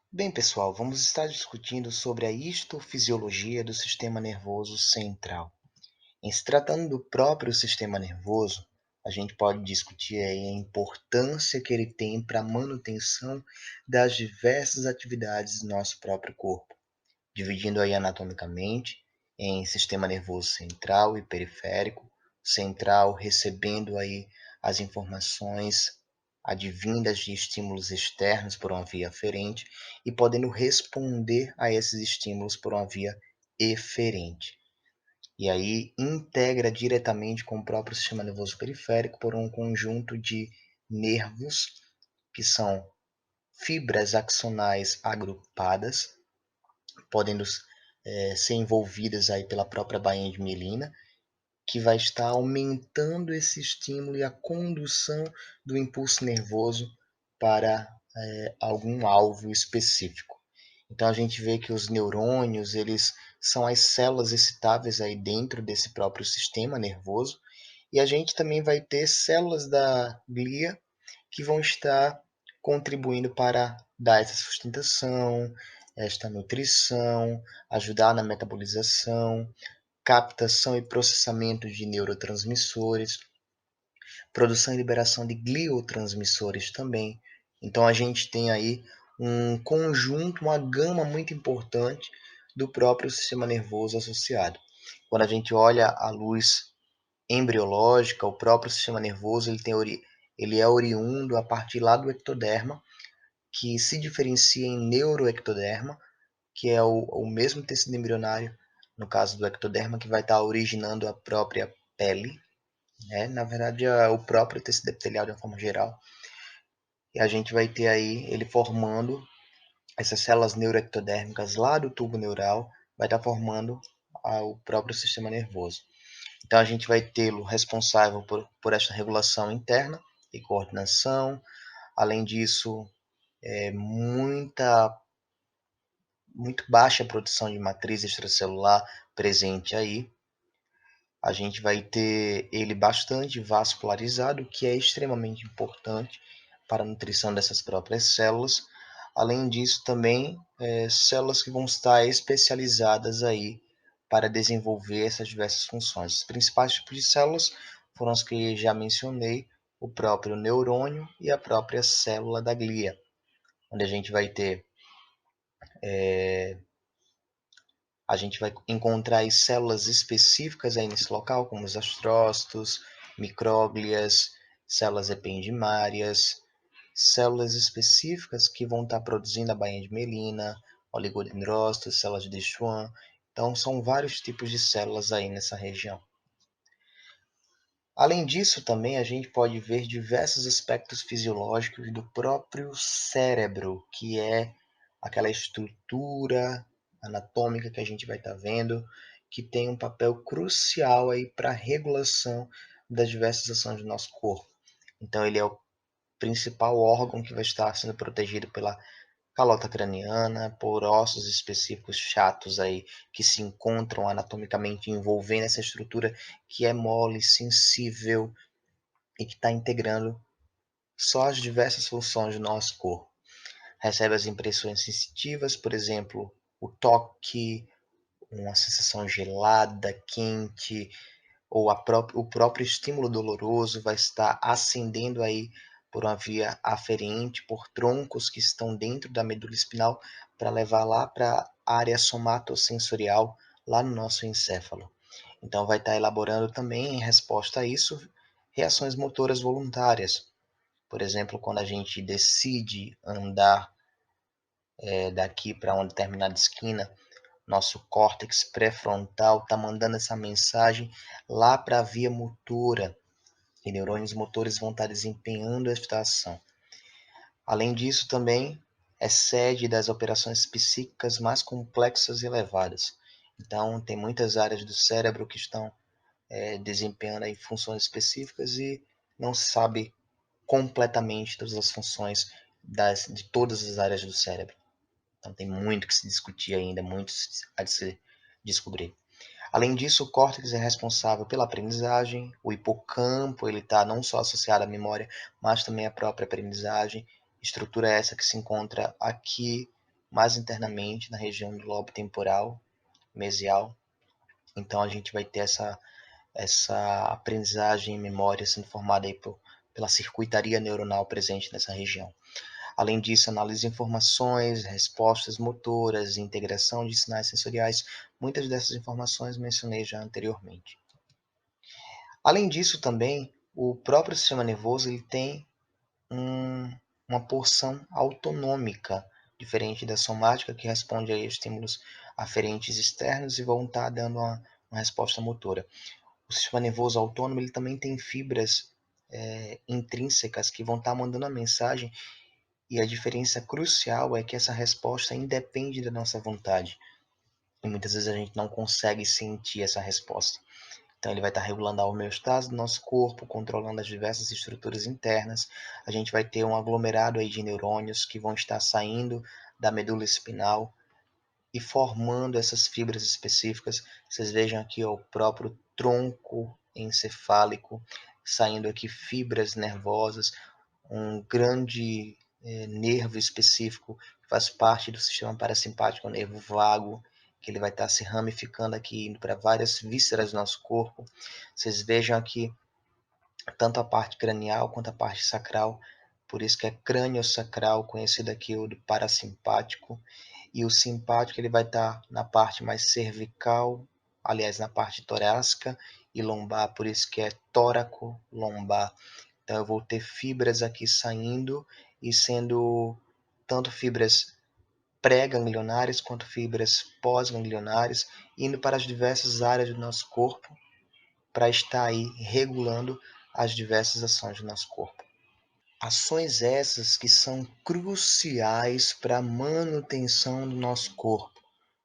Bem, pessoal, vamos estar discutindo sobre a histofisiologia do sistema nervoso central. Em se tratando do próprio sistema nervoso, a gente pode discutir aí a importância que ele tem para a manutenção das diversas atividades do nosso próprio corpo, dividindo aí anatomicamente em sistema nervoso central e periférico, central recebendo aí as informações advindas de estímulos externos por uma via aferente e podendo responder a esses estímulos por uma via eferente. E aí integra diretamente com o próprio sistema nervoso periférico por um conjunto de nervos que são fibras axonais agrupadas, podendo ser envolvidas aí pela própria bainha de mielina, que vai estar aumentando esse estímulo e a condução do impulso nervoso para algum alvo específico. Então a gente vê que os neurônios, eles são as células excitáveis aí dentro desse próprio sistema nervoso, e a gente também vai ter células da glia que vão estar contribuindo para dar essa sustentação, esta nutrição, ajudar na metabolização, captação e processamento de neurotransmissores, produção e liberação de gliotransmissores também. Então a gente tem aí um conjunto, uma gama muito importante do próprio sistema nervoso associado. Quando a gente olha a luz embriológica, o próprio sistema nervoso ele é oriundo a partir lá do ectoderma, que se diferencia em neuroectoderma, que é o mesmo tecido embrionário, no caso do ectoderma, que vai estar originando a própria pele, né? Na verdade, é o próprio tecido epitelial de uma forma geral. E a gente vai ter aí ele formando essas células neuroectodérmicas lá do tubo neural, vai estar formando o próprio sistema nervoso. Então, a gente vai tê-lo responsável por esta regulação interna e coordenação. Além disso, muito baixa produção de matriz extracelular presente aí. A gente vai ter ele bastante vascularizado, o que é extremamente importante para a nutrição dessas próprias células. Além disso, também células que vão estar especializadas aí para desenvolver essas diversas funções. Os principais tipos de células foram as que já mencionei, o próprio neurônio e a própria célula da glia, onde a gente vai encontrar as células específicas aí nesse local, como os astrócitos, micróglias, células ependimárias, células específicas que vão estar produzindo a bainha de mielina, oligodendrócitos, células de Schwann. Então, são vários tipos de células aí nessa região. Além disso, também a gente pode ver diversos aspectos fisiológicos do próprio cérebro, que é aquela estrutura anatômica que a gente vai estar vendo, que tem um papel crucial aí para a regulação das diversas ações do nosso corpo. Então, ele é o principal órgão que vai estar sendo protegido pela calota craniana, por ossos específicos chatos aí que se encontram anatomicamente envolvendo essa estrutura que é mole, sensível e que está integrando só as diversas funções do nosso corpo. Recebe as impressões sensitivas, por exemplo, o toque, uma sensação gelada, quente, ou o próprio estímulo doloroso vai estar ascendendo aí por uma via aferente, por troncos que estão dentro da medula espinal, para levar lá para a área somatosensorial, lá no nosso encéfalo. Então, vai estar elaborando também, em resposta a isso, reações motoras voluntárias. Por exemplo, quando a gente decide andar daqui para uma determinada esquina, nosso córtex pré-frontal está mandando essa mensagem lá para a via motora, e neurônios motores vão estar desempenhando esta ação. Além disso, também é sede das operações psíquicas mais complexas e elevadas. Então, tem muitas áreas do cérebro que estão desempenhando aí funções específicas e não se sabe completamente todas as funções de todas as áreas do cérebro. Então tem muito que se discutir ainda, muito a de se descobrir. Além disso, o córtex é responsável pela aprendizagem, o hipocampo ele está não só associado à memória, mas também à própria aprendizagem. Estrutura essa que se encontra aqui mais internamente na região do lobo temporal, mesial. Então a gente vai ter essa aprendizagem e memória sendo formada aí pela circuitaria neuronal presente nessa região. Além disso, análise de informações, respostas motoras, integração de sinais sensoriais, muitas dessas informações mencionei já anteriormente. Além disso, também, o próprio sistema nervoso ele tem uma porção autonômica, diferente da somática, que responde a estímulos aferentes externos e vão estar dando uma resposta motora. O sistema nervoso autônomo ele também tem fibras intrínsecas que vão estar mandando a mensagem, e a diferença crucial é que essa resposta independe da nossa vontade. E muitas vezes a gente não consegue sentir essa resposta. Então ele vai estar regulando a homeostase do nosso corpo, controlando as diversas estruturas internas. A gente vai ter um aglomerado aí de neurônios que vão estar saindo da medula espinal e formando essas fibras específicas. Vocês vejam aqui ó, o próprio tronco encefálico, saindo aqui fibras nervosas, um grande nervo específico que faz parte do sistema parasimpático, o nervo vago, que ele vai estar se ramificando aqui, indo para várias vísceras do nosso corpo. Vocês vejam aqui tanto a parte cranial quanto a parte sacral, por isso que é crânio-sacral, conhecido aqui o do parasimpático, e o simpático ele vai estar na parte mais cervical, aliás, na parte torácica e lombar, por isso que é tóraco-lombar. Então eu vou ter fibras aqui saindo e sendo tanto fibras pré-ganglionares quanto fibras pós-ganglionares, indo para as diversas áreas do nosso corpo para estar aí regulando as diversas ações do nosso corpo. Ações essas que são cruciais para a manutenção do nosso corpo,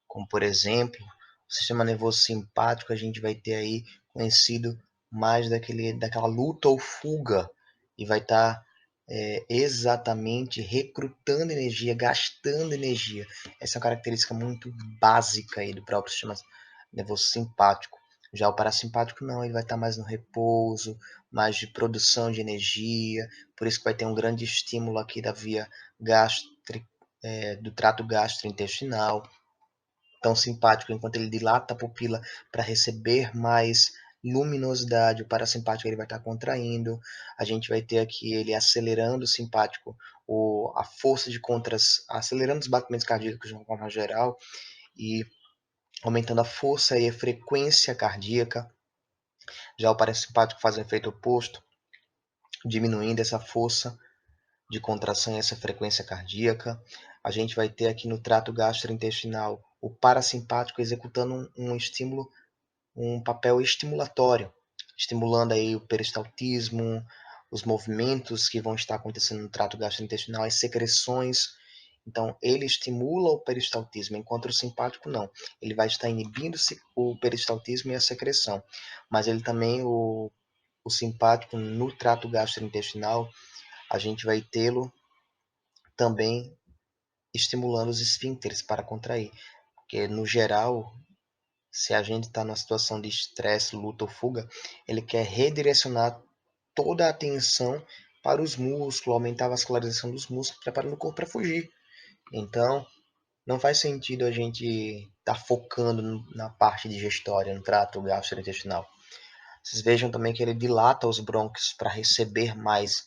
como por exemplo, o sistema nervoso simpático, a gente vai ter aí conhecido mais daquela luta ou fuga, e vai estar exatamente recrutando energia, gastando energia. Essa é uma característica muito básica aí do próprio sistema nervoso simpático. Já o parasimpático não, ele vai estar mais no repouso, mais de produção de energia, por isso que vai ter um grande estímulo aqui da via gástrica, do trato gastrointestinal. Tão simpático, enquanto ele dilata a pupila para receber mais luminosidade, o parasimpático ele vai estar contraindo. A gente vai ter aqui ele acelerando o simpático, a força de acelerando os batimentos cardíacos de uma forma geral e aumentando a força e a frequência cardíaca. Já o parasimpático faz o efeito oposto, diminuindo essa força de contração e essa frequência cardíaca. A gente vai ter aqui no trato gastrointestinal o parasimpático executando um estímulo, um papel estimulatório, estimulando aí o peristaltismo, os movimentos que vão estar acontecendo no trato gastrointestinal, as secreções. Então, ele estimula o peristaltismo, enquanto o simpático não. Ele vai estar inibindo o peristaltismo e a secreção. Mas ele também, o simpático, no trato gastrointestinal, a gente vai tê-lo também estimulando os esfíncteres para contrair. Porque, no geral, se a gente está numa situação de estresse, luta ou fuga, ele quer redirecionar toda a atenção para os músculos, aumentar a vascularização dos músculos, preparando o corpo para fugir. Então, não faz sentido a gente estar focando na parte digestória, no trato gastrointestinal. Vocês vejam também que ele dilata os brônquios para receber mais,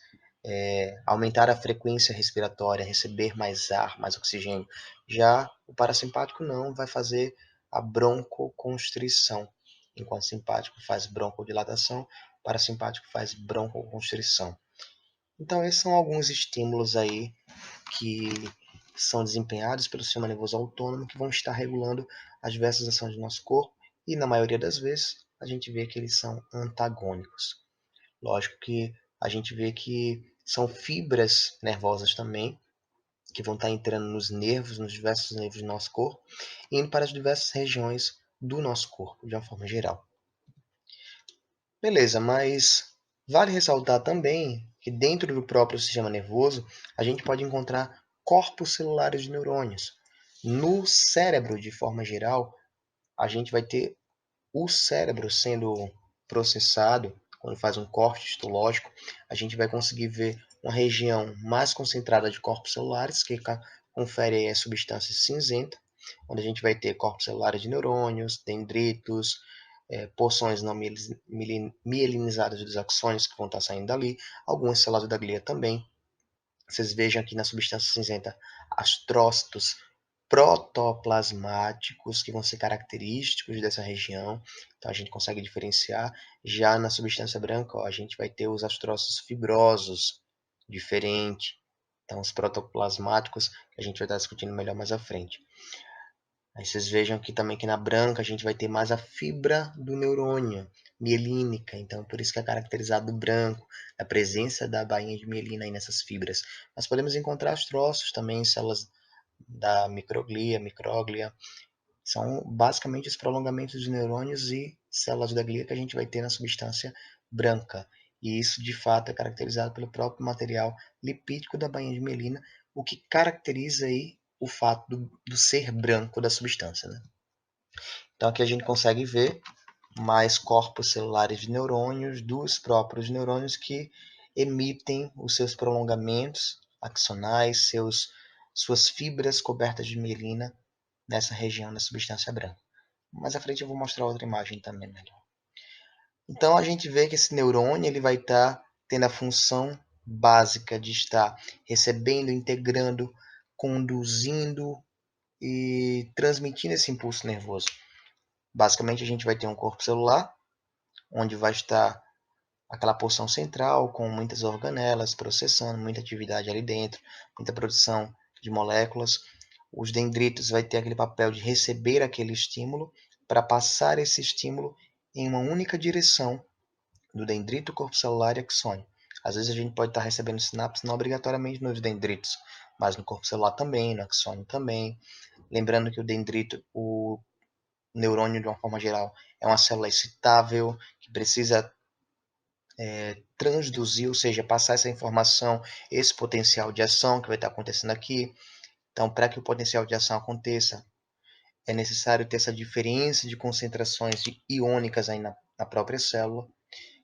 aumentar a frequência respiratória, receber mais ar, mais oxigênio. Já o parasimpático não, vai fazer a broncoconstrição, enquanto o simpático faz broncodilatação, o parasimpático faz broncoconstrição. Então esses são alguns estímulos aí que são desempenhados pelo sistema nervoso autônomo que vão estar regulando as diversas ações do nosso corpo e, na maioria das vezes, a gente vê que eles são antagônicos. Lógico que a gente vê que são fibras nervosas também que vão estar entrando nos nervos, nos diversos nervos do nosso corpo, e indo para as diversas regiões do nosso corpo, de uma forma geral. Beleza, mas vale ressaltar também que dentro do próprio sistema nervoso, a gente pode encontrar corpos celulares de neurônios. No cérebro, de forma geral, a gente vai ter o cérebro sendo processado, quando faz um corte histológico, a gente vai conseguir ver uma região mais concentrada de corpos celulares, que é confere aí a substância cinzenta, onde a gente vai ter corpos celulares de neurônios, dendritos, porções não mielinizadas dos axônios que vão estar saindo dali, algumas células da glia também. Vocês vejam aqui na substância cinzenta astrócitos protoplasmáticos, que vão ser característicos dessa região, então a gente consegue diferenciar. Já na substância branca, ó, a gente vai ter os astrócitos fibrosos, diferente. Então, os protoplasmáticos, que a gente vai estar discutindo melhor mais à frente. Aí vocês vejam aqui também que na branca a gente vai ter mais a fibra do neurônio, mielínica, então por isso que é caracterizado o branco, a presença da bainha de mielina aí nessas fibras. Nós podemos encontrar astrócitos também, células da micróglia, são basicamente os prolongamentos de neurônios e células da glia que a gente vai ter na substância branca. E isso, de fato, é caracterizado pelo próprio material lipídico da bainha de mielina, o que caracteriza aí o fato do ser branco da substância, né? Então aqui a gente consegue ver mais corpos celulares de neurônios, dos próprios neurônios que emitem os seus prolongamentos axonais, suas fibras cobertas de mielina nessa região da substância branca. Mais à frente eu vou mostrar outra imagem também melhor. Então a gente vê que esse neurônio ele vai estar tendo a função básica de estar recebendo, integrando, conduzindo e transmitindo esse impulso nervoso. Basicamente a gente vai ter um corpo celular, onde vai estar aquela porção central com muitas organelas processando, muita atividade ali dentro, muita produção de moléculas. Os dendritos vai ter aquele papel de receber aquele estímulo para passar esse estímulo em uma única direção do dendrito, corpo celular e axônio. Às vezes a gente pode estar recebendo sinapses não obrigatoriamente nos dendritos, mas no corpo celular também, no axônio também. Lembrando que o dendrito, o neurônio de uma forma geral, é uma célula excitável, que precisa transduzir, ou seja, passar essa informação, esse potencial de ação que vai estar acontecendo aqui. Então, para que o potencial de ação aconteça, é necessário ter essa diferença de concentrações iônicas aí na própria célula,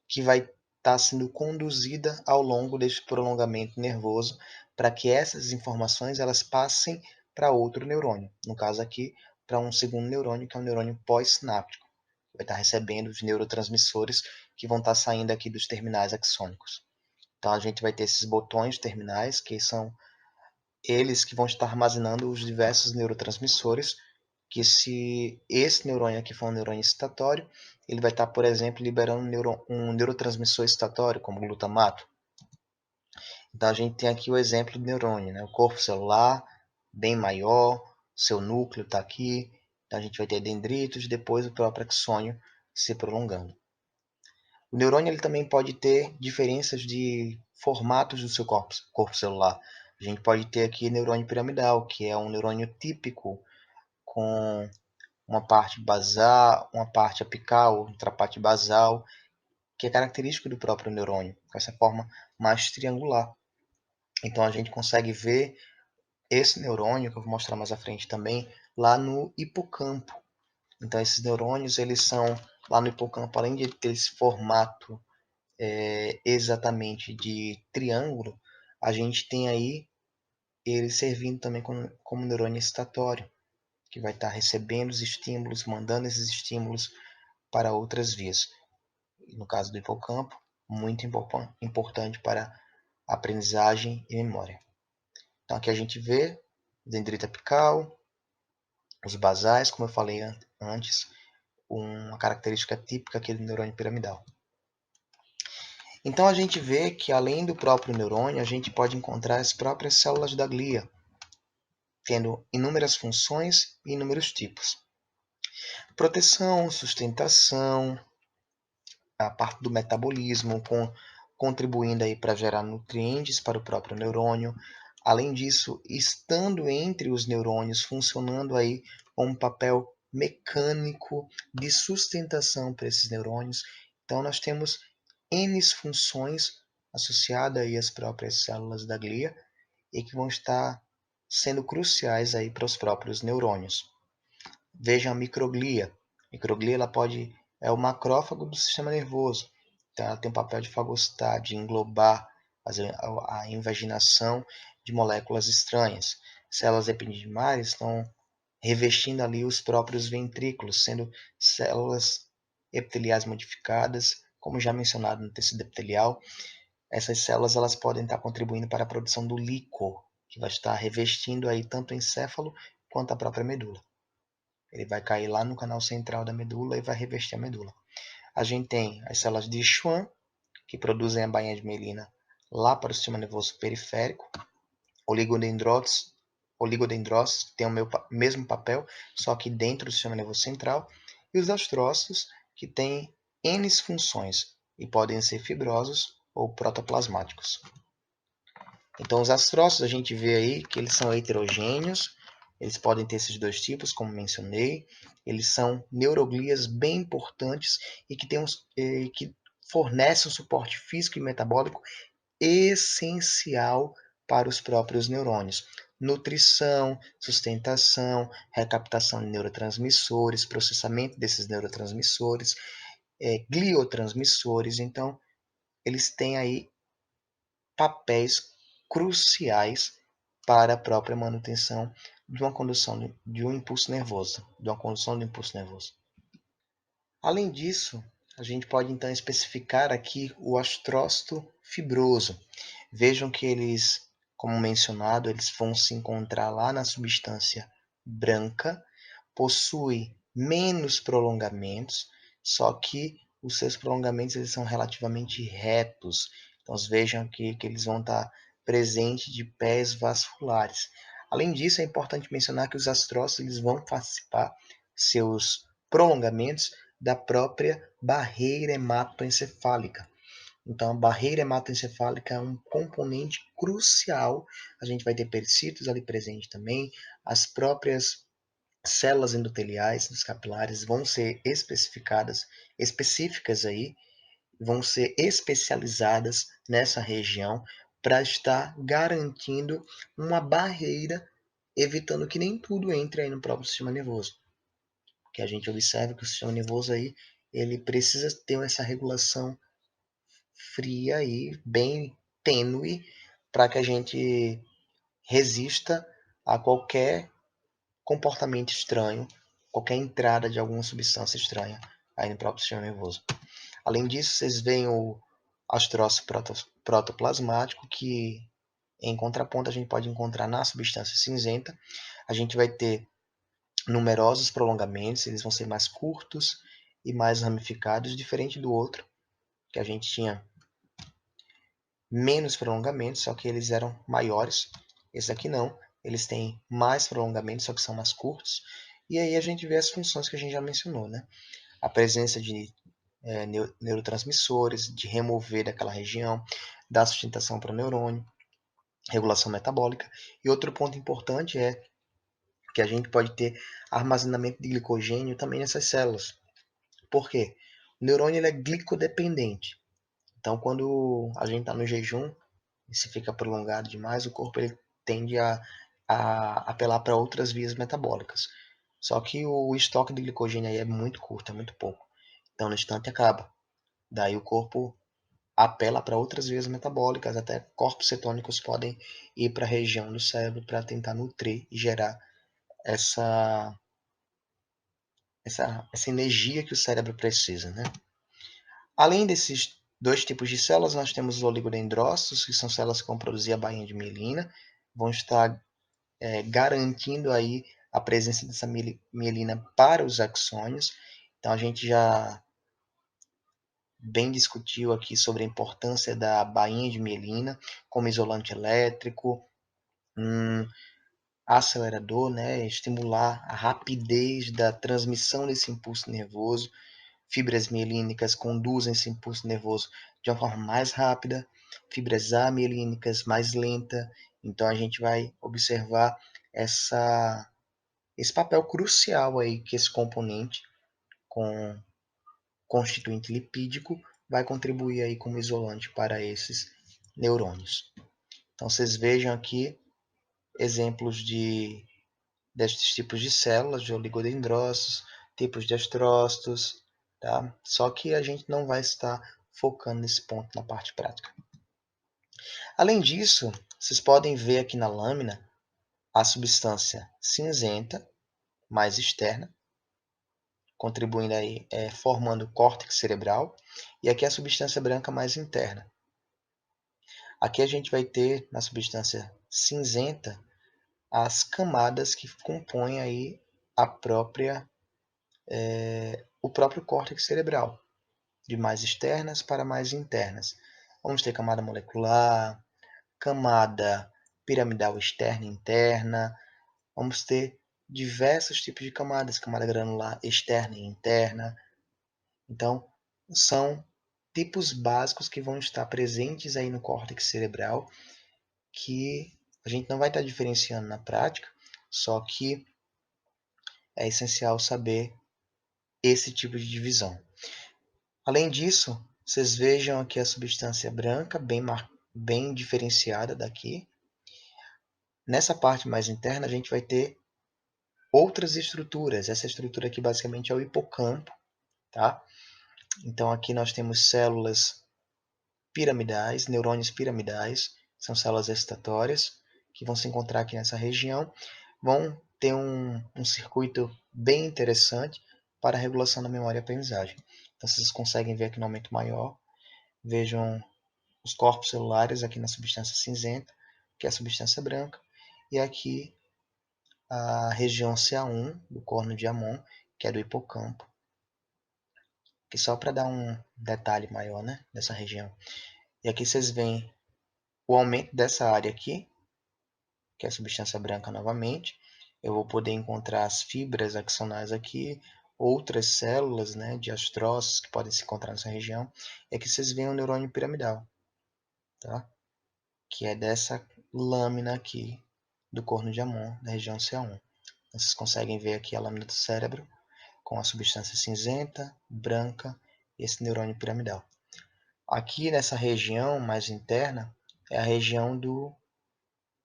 que vai estar sendo conduzida ao longo desse prolongamento nervoso, para que essas informações elas passem para outro neurônio. No caso aqui, para um segundo neurônio, que é um neurônio pós-sináptico. Vai estar recebendo os neurotransmissores que vão estar saindo aqui dos terminais axônicos. Então a gente vai ter esses botões terminais, que são eles que vão estar armazenando os diversos neurotransmissores, que se esse neurônio aqui for um neurônio excitatório, ele vai estar, por exemplo, liberando um neurotransmissor excitatório, como o glutamato. Então a gente tem aqui o exemplo do neurônio, né? O corpo celular, bem maior, seu núcleo está aqui, então a gente vai ter dendritos, depois o próprio axônio se prolongando. O neurônio ele também pode ter diferenças de formatos do seu corpo celular. A gente pode ter aqui neurônio piramidal, que é um neurônio típico com uma parte basal, uma parte apical, outra parte basal, que é característico do próprio neurônio, com essa forma mais triangular. Então a gente consegue ver esse neurônio, que eu vou mostrar mais à frente também, lá no hipocampo. Então esses neurônios, eles são, lá no hipocampo, além de ter esse formato exatamente de triângulo, a gente tem aí ele servindo também como neurônio excitatório, que vai estar recebendo os estímulos, mandando esses estímulos para outras vias. No caso do hipocampo, muito importante para aprendizagem e memória. Então aqui a gente vê o dendrito apical, os basais, como eu falei antes, uma característica típica aqui do neurônio piramidal. Então a gente vê que além do próprio neurônio, a gente pode encontrar as próprias células da glia, tendo inúmeras funções e inúmeros tipos. Proteção, sustentação, a parte do metabolismo, contribuindo aí para gerar nutrientes para o próprio neurônio. Além disso, estando entre os neurônios, funcionando aí com um papel mecânico de sustentação para esses neurônios. Então nós temos N funções associadas aí às próprias células da glia e que vão estar sendo cruciais aí para os próprios neurônios. Vejam a microglia. A microglia ela é o macrófago do sistema nervoso. Então ela tem o papel de fagocitar, de englobar, fazer a invaginação de moléculas estranhas. células epididimárias estão revestindo ali os próprios ventrículos, sendo células epiteliais modificadas, como já mencionado no tecido epitelial. Essas células elas podem estar contribuindo para a produção do líquor, que vai estar revestindo aí tanto o encéfalo quanto a própria medula. Ele vai cair lá no canal central da medula e vai revestir a medula. A gente tem as células de Schwann, que produzem a bainha de mielina lá para o sistema nervoso periférico, oligodendrócitos, que têm o mesmo papel, só que dentro do sistema nervoso central, e os astrócitos, que têm N funções e podem ser fibrosos ou protoplasmáticos. Então, os astrócitos a gente vê aí que eles são heterogêneos, eles podem ter esses dois tipos, como mencionei, eles são neuroglias bem importantes e que fornecem um suporte físico e metabólico essencial para os próprios neurônios. Nutrição, sustentação, recaptação de neurotransmissores, processamento desses neurotransmissores, gliotransmissores. Então, eles têm aí papéis cruciais para a própria manutenção de uma condução de um impulso nervoso, de uma condução do impulso nervoso. Além disso, a gente pode então especificar aqui o astrócito fibroso. Vejam que eles, como mencionado, eles vão se encontrar lá na substância branca, possui menos prolongamentos, só que os seus prolongamentos eles são relativamente retos. Então, vejam aqui que eles vão estar presentes de pés vasculares. Além disso, é importante mencionar que os astrócitos eles vão participar seus prolongamentos da própria barreira hematoencefálica. Então, a barreira hematoencefálica é um componente crucial. A gente vai ter pericitos ali presente também. As próprias células endoteliais dos capilares vão ser específicas aí, vão ser especializadas nessa região para estar garantindo uma barreira, evitando que nem tudo entre aí no próprio sistema nervoso. Que a gente observa que o sistema nervoso aí, ele precisa ter essa regulação fria aí, bem tênue, para que a gente resista a qualquer comportamento estranho, qualquer entrada de alguma substância estranha aí no próprio sistema nervoso. Além disso, vocês veem o astrócito protoplasmático, que em contraponto a gente pode encontrar na substância cinzenta. A gente vai ter numerosos prolongamentos, eles vão ser mais curtos e mais ramificados, diferente do outro, que a gente tinha menos prolongamentos, só que eles eram maiores. Esse aqui não, eles têm mais prolongamentos, só que são mais curtos. E aí a gente vê as funções que a gente já mencionou, né? A presença de neurotransmissores, de remover daquela região, dar sustentação para o neurônio, regulação metabólica. E outro ponto importante é que a gente pode ter armazenamento de glicogênio também nessas células. Por quê? O neurônio ele é glicodependente. Então, quando a gente está no jejum, e se fica prolongado demais, o corpo ele tende a apelar para outras vias metabólicas. Só que o estoque de glicogênio aí é muito curto, é muito pouco. Então, no instante acaba. Daí o corpo apela para outras vias metabólicas, até corpos cetônicos podem ir para a região do cérebro para tentar nutrir e gerar essa, essa energia que o cérebro precisa, né? Além desses dois tipos de células, nós temos os oligodendrócitos, que são células que vão produzir a bainha de mielina, vão estar garantindo aí a presença dessa mielina para os axônios. Então a gente já bem discutiu aqui sobre a importância da bainha de mielina como isolante elétrico, um acelerador, né, estimular a rapidez da transmissão desse impulso nervoso. Fibras mielínicas conduzem esse impulso nervoso de uma forma mais rápida, fibras amielínicas mais lenta. Então a gente vai observar esse papel crucial aí que esse componente com constituinte lipídico vai contribuir aí como isolante para esses neurônios. Então vocês vejam aqui exemplos destes tipos de células, de oligodendrócitos, tipos de astrócitos, tá? Só que a gente não vai estar focando nesse ponto na parte prática. Além disso, vocês podem ver aqui na lâmina a substância cinzenta, mais externa, contribuindo aí, formando o córtex cerebral, e aqui a substância branca mais interna. Aqui a gente vai ter, na substância cinzenta, as camadas que compõem aí o próprio córtex cerebral, de mais externas para mais internas. Vamos ter camada molecular, camada piramidal externa e interna, vamos ter diversos tipos de camadas, camada granular externa e interna. Então, são tipos básicos que vão estar presentes aí no córtex cerebral, que a gente não vai estar diferenciando na prática, só que é essencial saber esse tipo de divisão. Além disso, vocês vejam aqui a substância branca bem diferenciada daqui. Nessa parte mais interna, a gente vai ter outras estruturas. Essa estrutura aqui basicamente é o hipocampo, tá? Então aqui nós temos células piramidais, neurônios piramidais, são células excitatórias, que vão se encontrar aqui nessa região, vão ter um circuito bem interessante para a regulação da memória e aprendizagem. Então vocês conseguem ver aqui no aumento maior, vejam os corpos celulares aqui na substância cinzenta, que é a substância branca, e aqui a região CA1 do corno de Hammond, que é do hipocampo, que só para dar um detalhe maior, né, dessa região. E aqui vocês veem o aumento dessa área aqui, que é a substância branca novamente. Eu vou poder encontrar as fibras axonais aqui, outras células, né, de astrócitos que podem se encontrar nessa região. E aqui vocês veem o neurônio piramidal, tá? Que é dessa lâmina aqui do corno de Hammond, da região CA1. Então, vocês conseguem ver aqui a lâmina do cérebro com a substância cinzenta, branca e esse neurônio piramidal. Aqui nessa região mais interna é a região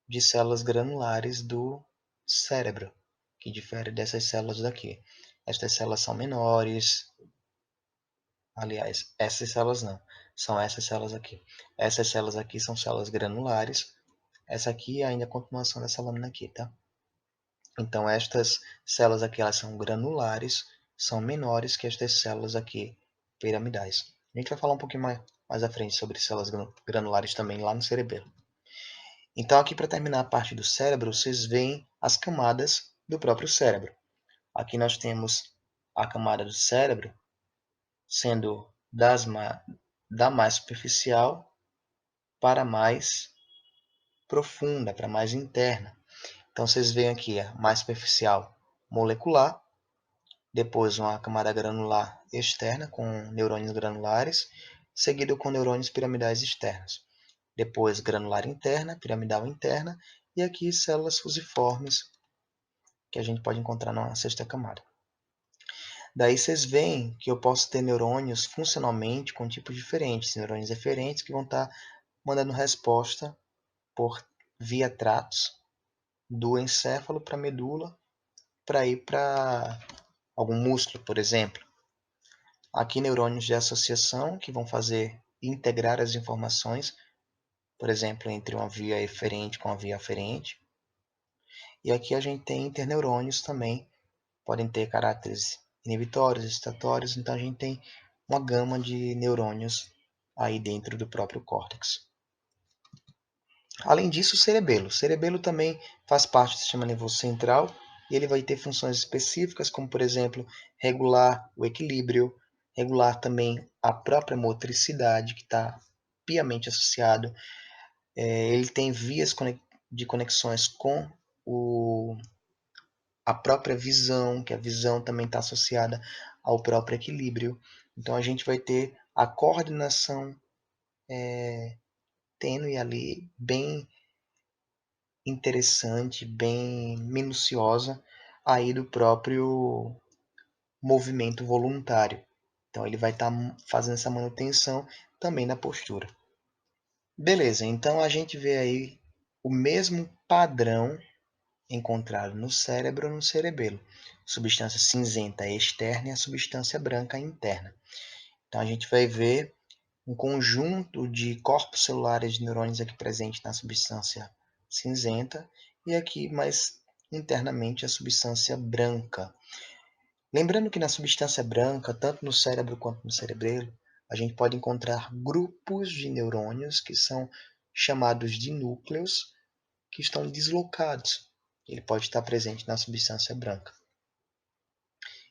de células granulares do cérebro, que difere dessas células daqui. Estas células são menores, aliás, essas células não, são essas células aqui. Essas células aqui são células granulares, essa aqui é ainda a continuação dessa lâmina aqui, tá? Então estas células aqui elas são granulares, são menores que estas células aqui piramidais. A gente vai falar um pouquinho mais à frente sobre células granulares também lá no cerebelo. Então aqui para terminar a parte do cérebro, vocês veem as camadas do próprio cérebro. Aqui nós temos a camada do cérebro sendo da mais superficial para mais profunda, para mais interna. Então vocês veem aqui a mais superficial molecular, depois uma camada granular externa com neurônios granulares, seguido com neurônios piramidais externos. Depois granular interna, piramidal interna, e aqui células fusiformes que a gente pode encontrar na sexta camada. Daí vocês veem que eu posso ter neurônios funcionalmente com tipos diferentes, neurônios eferentes que vão estar mandando resposta por via tratos do encéfalo para a medula para ir para algum músculo, por exemplo. Aqui neurônios de associação que vão fazer integrar as informações, por exemplo, entre uma via eferente com a via aferente. E aqui a gente tem interneurônios também, podem ter caráteres inibitórios, excitatórios, então a gente tem uma gama de neurônios aí dentro do próprio córtex. Além disso, o cerebelo. O cerebelo também faz parte do sistema nervoso central e ele vai ter funções específicas, como, por exemplo, regular o equilíbrio, regular também a própria motricidade, que está piamente associado. Ele tem vias de conexões com a própria visão, que a visão também está associada ao próprio equilíbrio. Então a gente vai ter a coordenação tênue ali, bem interessante, bem minuciosa aí do próprio movimento voluntário. Então ele vai estar fazendo essa manutenção também na postura. Beleza, então a gente vê aí o mesmo padrão encontrado no cérebro e no cerebelo. Substância cinzenta externa e a substância branca interna. Então a gente vai ver um conjunto de corpos celulares de neurônios aqui presentes na substância cinzenta e aqui mais internamente a substância branca. Lembrando que na substância branca, tanto no cérebro quanto no cerebelo, a gente pode encontrar grupos de neurônios que são chamados de núcleos, que estão deslocados. Ele pode estar presente na substância branca.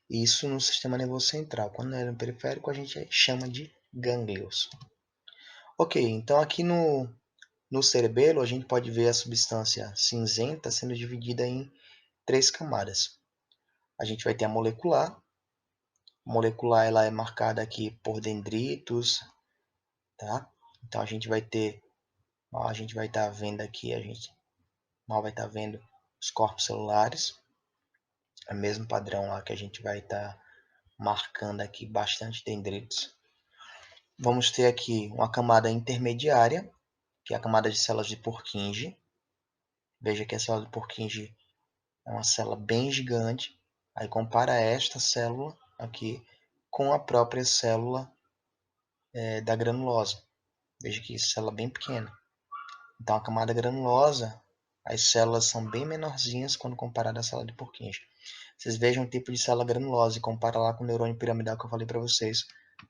Isso no sistema nervoso central. Quando é no periférico, a gente chama de gânglios. Ok, então aqui no cerebelo, a gente pode ver a substância cinzenta sendo dividida em 3 camadas. A gente vai ter a molecular. A molecular ela é marcada aqui por dendritos, tá? Então a gente vai ter, a gente vai estar vendo aqui, a gente mal vai estar vendo os corpos celulares. É o mesmo padrão lá que a gente vai estar marcando aqui bastante dendritos. Vamos ter aqui uma camada intermediária, que é a camada de células de Purkinje. Veja que a célula de Purkinje é uma célula bem gigante. Aí compara esta célula aqui com a própria célula da granulosa. Veja que célula bem pequena. Então a camada granulosa, as células são bem menorzinhas quando comparada à célula de Purkinje. Vocês vejam o tipo de célula granulosa e compara lá com o neurônio piramidal que eu falei para vocês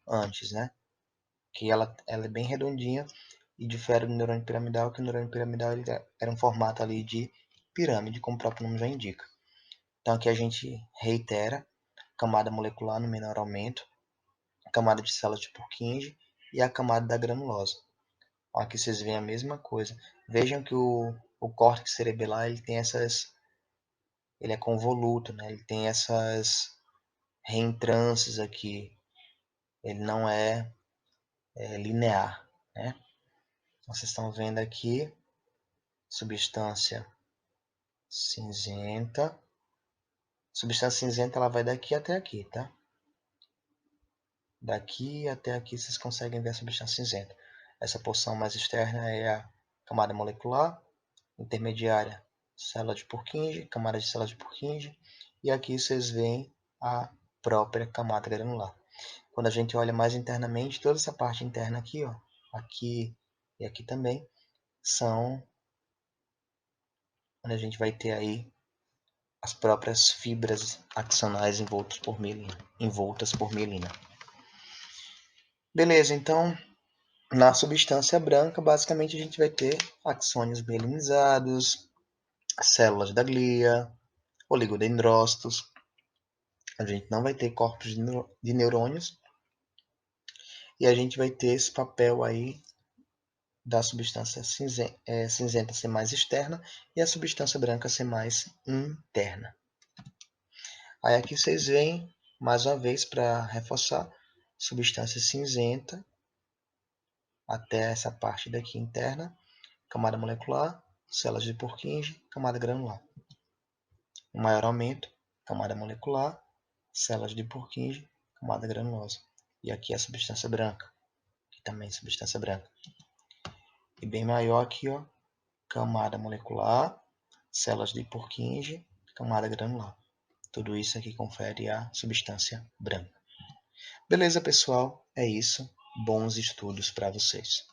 antes, né? Que ela é bem redondinha e difere do neurônio piramidal, que o neurônio piramidal ele era um formato ali de pirâmide, como o próprio nome já indica. Então aqui a gente reitera camada molecular no menor aumento, camada de células de Purkinje e a camada da granulosa. Aqui vocês veem a mesma coisa. Vejam que o córtex cerebelar ele tem ele é convoluto, né? Ele tem essas reentrâncias aqui. Ele não é linear, né? Então, vocês estão vendo aqui substância cinzenta. Substância cinzenta ela vai daqui até aqui, tá? Daqui até aqui vocês conseguem ver a substância cinzenta. Essa porção mais externa é a camada molecular, intermediária, célula de Purkinje, camada de célula de Purkinje, e aqui vocês veem a própria camada granular. Quando a gente olha mais internamente, toda essa parte interna aqui, ó, aqui e aqui também, são onde a gente vai ter aí as próprias fibras axonais envoltas por mielina. Beleza, então na substância branca, basicamente a gente vai ter axônios mielinizados, células da glia, oligodendrócitos. A gente não vai ter corpos de neurônios e a gente vai ter esse papel aí da substância cinzenta ser mais externa e a substância branca ser mais interna. Aí aqui vocês veem, mais uma vez, para reforçar, substância cinzenta até essa parte daqui interna, camada molecular, células de Purkinje, camada granular. O maior aumento, camada molecular, células de Purkinje, camada granulosa. E aqui a substância branca, que também é substância branca. E bem maior aqui, ó, camada molecular, células de Purkinje, camada granular. Tudo isso aqui confere a substância branca. Beleza, pessoal? É isso. Bons estudos para vocês.